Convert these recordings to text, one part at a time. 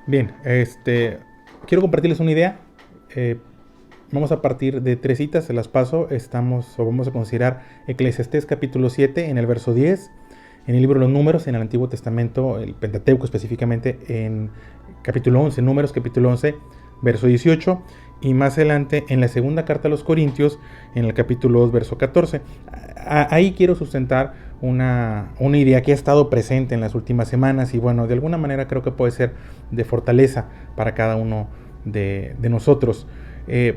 Bien, quiero compartirles una idea. Eh, Vamos a partir de tres citas, se las paso. Vamos a considerar Eclesiastés capítulo 7 en el verso 10, en el libro de los Números, en el Antiguo Testamento, el Pentateuco específicamente, en capítulo 11, Números capítulo 11, verso 18, y más adelante en la segunda carta a los Corintios, en el capítulo 2, verso 14. Ahí quiero sustentar una idea que ha estado presente en las últimas semanas y bueno, de alguna manera creo que puede ser de fortaleza para cada uno de nosotros.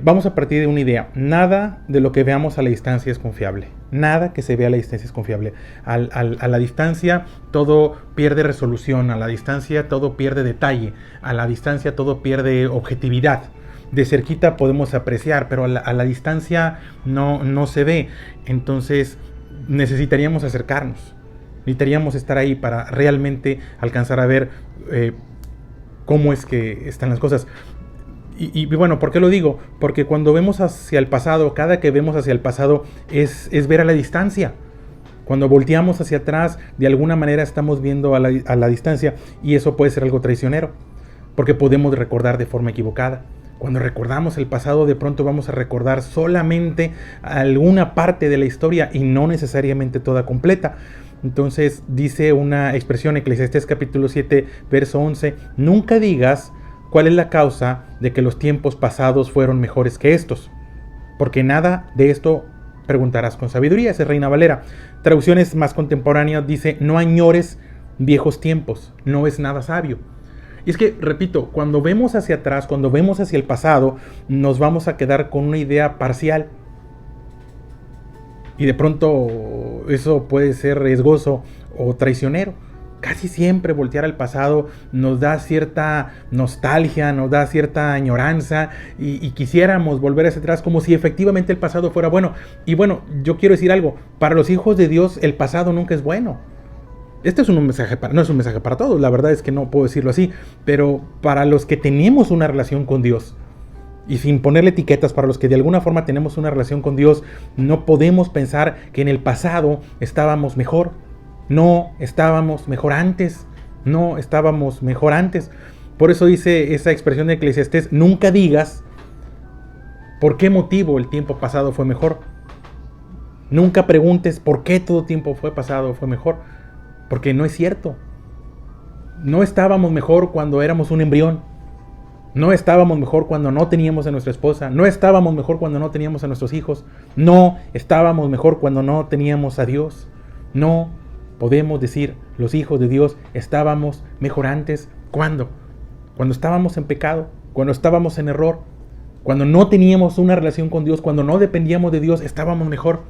Vamos a partir de una idea. Nada de lo que veamos a la distancia es confiable. Nada que se vea a la distancia es confiable. A la distancia todo pierde resolución. A la distancia todo pierde detalle. A la distancia todo pierde objetividad. De cerquita podemos apreciar, pero a la distancia no se ve. Entonces necesitaríamos acercarnos. Necesitaríamos estar ahí para realmente alcanzar a ver cómo es que están las cosas. Y bueno, ¿por qué lo digo? Porque cuando vemos hacia el pasado, cada que vemos hacia el pasado es ver a la distancia. Cuando volteamos hacia atrás, de alguna manera estamos viendo a la distancia y eso puede ser algo traicionero, porque podemos recordar de forma equivocada. Cuando recordamos el pasado, de pronto vamos a recordar solamente alguna parte de la historia y no necesariamente toda completa. Entonces dice una expresión, Eclesiastés capítulo 7, verso 11, nunca digas ¿cuál es la causa de que los tiempos pasados fueron mejores que estos? Porque nada de esto preguntarás con sabiduría. Esa es Reina Valera. Traducciones más contemporáneas dice, no añores viejos tiempos, no es nada sabio. Y es que, repito, cuando vemos hacia atrás, cuando vemos hacia el pasado, nos vamos a quedar con una idea parcial. Y de pronto eso puede ser riesgoso o traicionero. Casi siempre voltear al pasado nos da cierta nostalgia, nos da cierta añoranza y quisiéramos volver hacia atrás como si efectivamente el pasado fuera bueno. Y bueno, yo quiero decir algo, para los hijos de Dios el pasado nunca es bueno. Este es un mensaje no es un mensaje para todos, la verdad es que no puedo decirlo así, pero para los que tenemos una relación con Dios, y sin ponerle etiquetas, para los que de alguna forma tenemos una relación con Dios, no podemos pensar que en el pasado estábamos mejor. No estábamos mejor antes. No estábamos mejor antes. Por eso dice esa expresión de Eclesiastés, nunca digas por qué motivo el tiempo pasado fue mejor. Nunca preguntes por qué todo tiempo fue pasado fue mejor. Porque no es cierto. No estábamos mejor cuando éramos un embrión. No estábamos mejor cuando no teníamos a nuestra esposa. No estábamos mejor cuando no teníamos a nuestros hijos. No estábamos mejor cuando no teníamos a Dios. No podemos decir, los hijos de Dios estábamos mejor antes. ¿Cuándo? Cuando estábamos en pecado, cuando estábamos en error, cuando no teníamos una relación con Dios, cuando no dependíamos de Dios, estábamos mejor.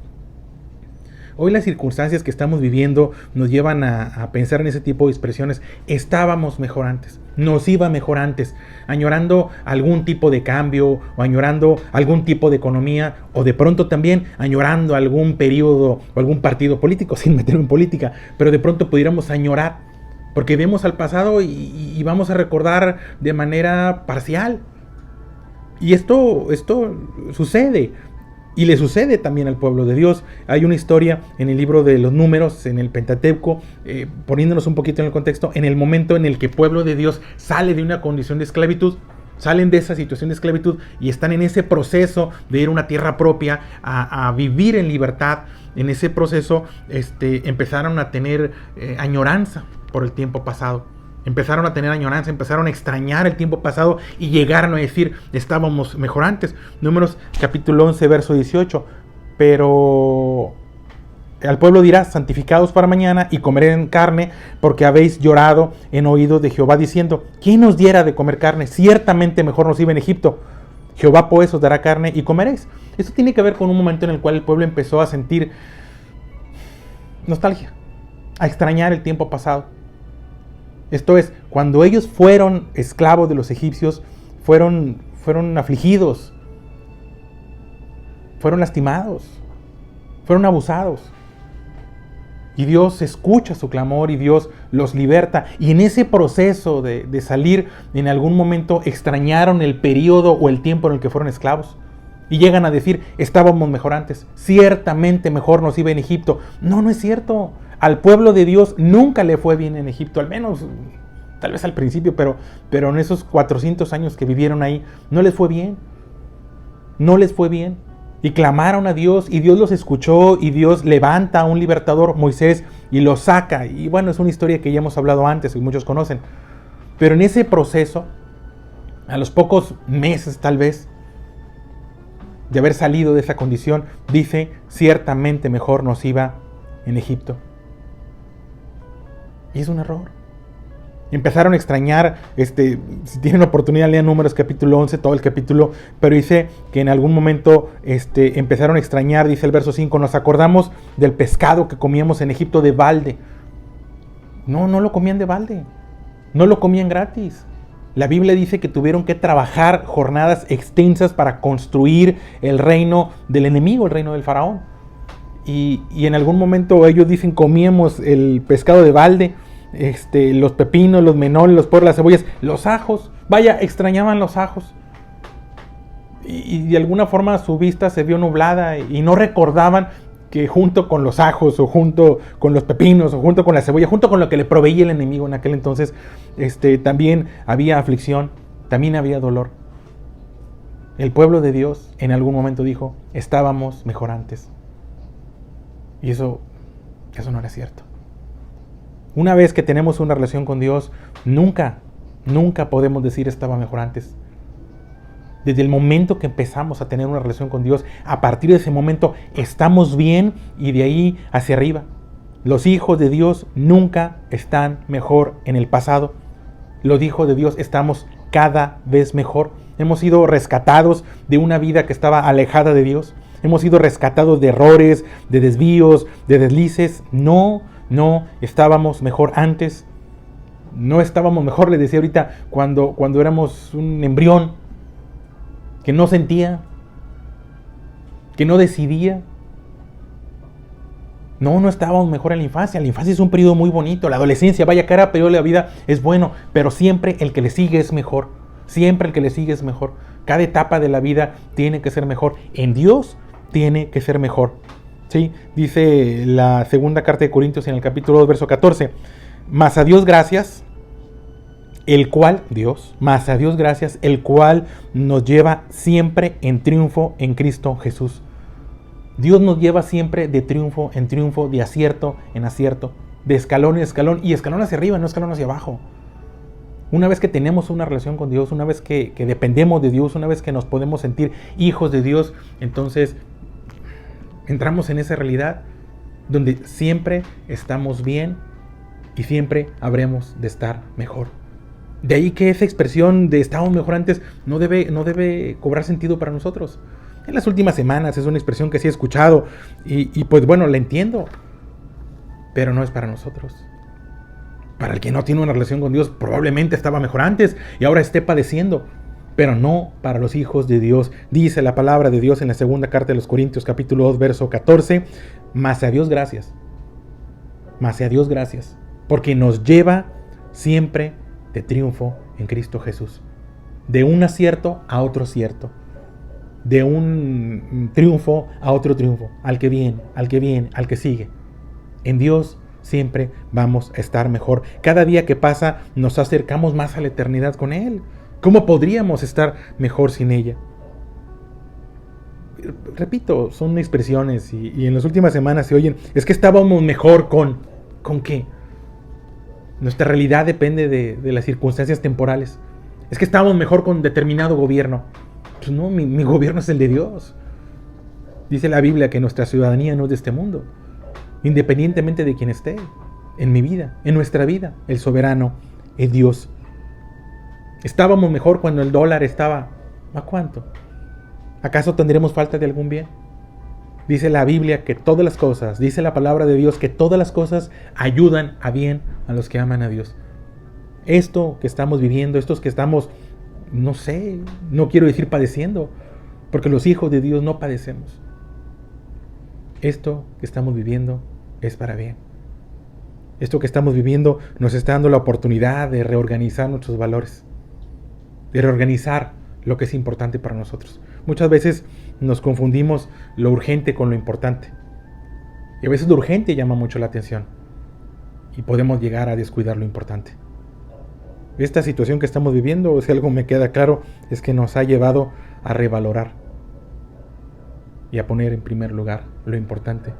Hoy las circunstancias que estamos viviendo nos llevan a pensar en ese tipo de expresiones. Estábamos mejor antes, nos iba mejor antes, añorando algún tipo de cambio o añorando algún tipo de economía o de pronto también añorando algún periodo o algún partido político, sin meterme en política, pero de pronto pudiéramos añorar porque vemos al pasado y vamos a recordar de manera parcial. Y esto sucede. Y le sucede también al pueblo de Dios. Hay una historia en el libro de los Números, en el Pentateuco, poniéndonos un poquito en el contexto, en el momento en el que el pueblo de Dios sale de una condición de esclavitud, salen de esa situación de esclavitud y están en ese proceso de ir a una tierra propia, a vivir en libertad. En ese proceso empezaron a tener añoranza por el tiempo pasado. Empezaron a tener añoranza, empezaron a extrañar el tiempo pasado y llegaron a decir, estábamos mejor antes. Números capítulo 11, verso 18. Pero al pueblo dirá, santificados para mañana y comerán carne, porque habéis llorado en oídos de Jehová, diciendo, ¿quién nos diera de comer carne? Ciertamente mejor nos iba en Egipto. Jehová pues os dará carne y comeréis. Esto tiene que ver con un momento en el cual el pueblo empezó a sentir nostalgia, a extrañar el tiempo pasado. Esto es, cuando ellos fueron esclavos de los egipcios, fueron afligidos, fueron lastimados, fueron abusados. Y Dios escucha su clamor y Dios los liberta. Y en ese proceso de salir, en algún momento extrañaron el periodo o el tiempo en el que fueron esclavos. Y llegan a decir, estábamos mejor antes, ciertamente mejor nos iba en Egipto. No es cierto. Al pueblo de Dios nunca le fue bien en Egipto, al menos tal vez al principio, pero en esos 400 años que vivieron ahí, no les fue bien. No les fue bien. Y clamaron a Dios y Dios los escuchó y Dios levanta a un libertador, Moisés, y lo saca. Y bueno, es una historia que ya hemos hablado antes y muchos conocen. Pero en ese proceso, a los pocos meses tal vez de haber salido de esa condición, dice, ciertamente mejor nos iba en Egipto. Y es un error. Empezaron a extrañar, si tienen oportunidad lean Números capítulo 11, todo el capítulo, pero dice que en algún momento empezaron a extrañar, dice el verso 5, nos acordamos del pescado que comíamos en Egipto de balde. No lo comían de balde, no lo comían gratis. La Biblia dice que tuvieron que trabajar jornadas extensas para construir el reino del enemigo, el reino del faraón. Y en algún momento ellos dicen comíamos el pescado de balde, los pepinos, los menoles, los puerros, las cebollas, los ajos. Vaya, extrañaban los ajos. Y de alguna forma su vista se vio nublada y no recordaban que junto con los ajos, o junto con los pepinos, o junto con la cebolla, junto con lo que le proveía el enemigo en aquel entonces, también había aflicción, también había dolor. El pueblo de Dios en algún momento dijo, estábamos mejor antes. Y eso no era cierto. Una vez que tenemos una relación con Dios, nunca podemos decir estaba mejor antes. Desde el momento que empezamos a tener una relación con Dios, a partir de ese momento estamos bien y de ahí hacia arriba. Los hijos de Dios nunca están mejor en el pasado. Los hijos de Dios estamos cada vez mejor. Hemos sido rescatados de una vida que estaba alejada de Dios. Hemos sido rescatados de errores, de desvíos, de deslices. No estábamos mejor antes. No estábamos mejor, les decía ahorita, cuando éramos un embrión que no sentía, que no decidía. No estábamos mejor en la infancia. La infancia es un periodo muy bonito. La adolescencia, vaya, cada periodo de la vida es bueno, pero siempre el que le sigue es mejor. Siempre el que le sigue es mejor. Cada etapa de la vida tiene que ser mejor. En Dios tiene que ser mejor. ¿Sí? Dice la segunda carta de Corintios en el capítulo 2, verso 14. Mas a Dios gracias, el cual nos lleva siempre en triunfo en Cristo Jesús. Dios nos lleva siempre de triunfo en triunfo, de acierto en acierto, de escalón en escalón, y escalón hacia arriba, no escalón hacia abajo. Una vez que tenemos una relación con Dios, una vez que dependemos de Dios, una vez que nos podemos sentir hijos de Dios, entonces entramos en esa realidad donde siempre estamos bien y siempre habremos de estar mejor. De ahí que esa expresión de estamos mejor antes no debe cobrar sentido para nosotros. En las últimas semanas es una expresión que sí he escuchado y pues bueno, la entiendo, pero no es para nosotros. Para el que no tiene una relación con Dios, probablemente estaba mejor antes y ahora esté padeciendo, pero no para los hijos de Dios. Dice la palabra de Dios en la segunda carta de los Corintios, capítulo 2, verso 14, mas a Dios gracias, porque nos lleva siempre de triunfo en Cristo Jesús. De un acierto a otro acierto. De un triunfo a otro triunfo. Al que viene, al que sigue. En Dios siempre vamos a estar mejor. Cada día que pasa nos acercamos más a la eternidad con Él. ¿Cómo podríamos estar mejor sin ella? Repito, son expresiones y en las últimas semanas se oyen, es que estábamos mejor ¿con qué? Nuestra realidad depende de las circunstancias temporales. Es que estábamos mejor con determinado gobierno. Pues no, mi gobierno es el de Dios. Dice la Biblia que nuestra ciudadanía no es de este mundo. Independientemente de quien esté en mi vida, en nuestra vida, el soberano es Dios. Estábamos mejor cuando el dólar estaba ¿a cuánto? ¿Acaso tendremos falta de algún bien? Dice la Biblia que todas las cosas, dice la palabra de Dios que todas las cosas ayudan a bien a los que aman a Dios. Esto que estamos viviendo, estos que estamos, no quiero decir padeciendo, porque los hijos de Dios no padecemos. Esto que estamos viviendo es para bien. Esto que estamos viviendo nos está dando la oportunidad de reorganizar nuestros valores, de reorganizar lo que es importante para nosotros. Muchas veces nos confundimos lo urgente con lo importante. Y a veces lo urgente llama mucho la atención. Y podemos llegar a descuidar lo importante. Esta situación que estamos viviendo, si algo me queda claro, es que nos ha llevado a revalorar y a poner en primer lugar lo importante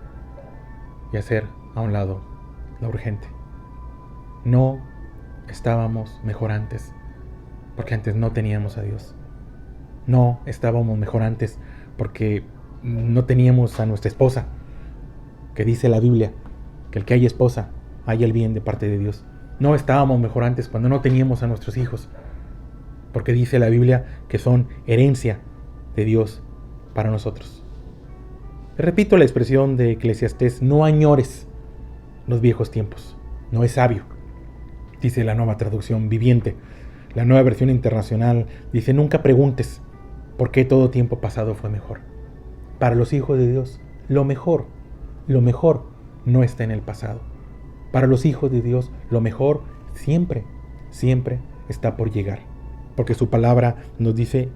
y hacer a un lado lo urgente. No estábamos mejor antes, porque antes no teníamos a Dios. No estábamos mejor antes, porque no teníamos a nuestra esposa, que dice la Biblia, que el que haya esposa, haya el bien de parte de Dios. No estábamos mejor antes cuando no teníamos a nuestros hijos, porque dice la Biblia que son herencia de Dios para nosotros. Repito la expresión de Eclesiastés: no añores los viejos tiempos. No es sabio, dice la Nueva Traducción Viviente. La Nueva Versión Internacional dice: nunca preguntes por qué todo tiempo pasado fue mejor. Para los hijos de Dios, lo mejor no está en el pasado. Para los hijos de Dios, lo mejor siempre está por llegar. Porque su palabra nos dice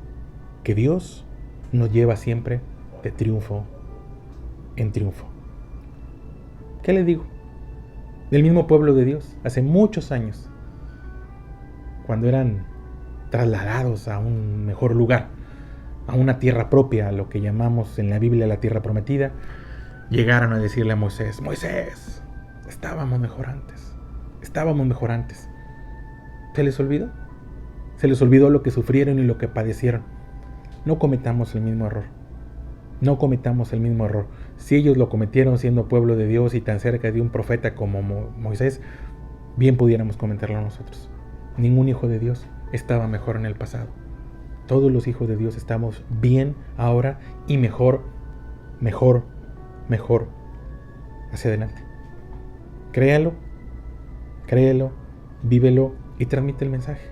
que Dios nos lleva siempre de triunfo en triunfo. ¿Qué le digo? Del mismo pueblo de Dios, hace muchos años, cuando eran trasladados a un mejor lugar, a una tierra propia, a lo que llamamos en la Biblia la tierra prometida, llegaron a decirle a Moisés: Moisés, estábamos mejor antes. ¿Se les olvidó? Se les olvidó lo que sufrieron y lo que padecieron. No cometamos el mismo error. Si ellos lo cometieron siendo pueblo de Dios y tan cerca de un profeta como Moisés, bien pudiéramos cometerlo nosotros. Ningún hijo de Dios estaba mejor en el pasado. Todos los hijos de Dios estamos bien ahora y mejor hacia adelante. Créelo, vívelo y transmite el mensaje.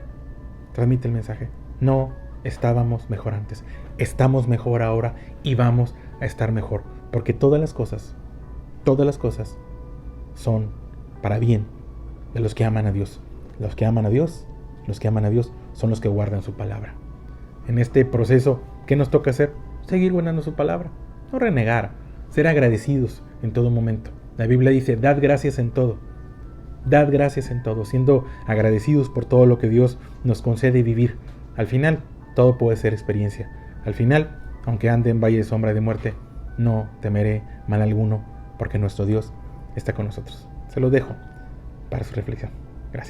No estábamos mejor antes, estamos mejor ahora y vamos a estar mejor, porque todas las cosas son para bien de los que aman a Dios. Los que aman a Dios son los que guardan su palabra. En este proceso, ¿qué nos toca hacer? Seguir guardando su palabra, no renegar, ser agradecidos en todo momento. La Biblia dice: dad gracias en todo, siendo agradecidos por todo lo que Dios nos concede vivir. Al final, todo puede ser experiencia. Al final, aunque ande en valle de sombra de muerte, no temeré mal alguno, porque nuestro Dios está con nosotros. Se los dejo para su reflexión. Gracias.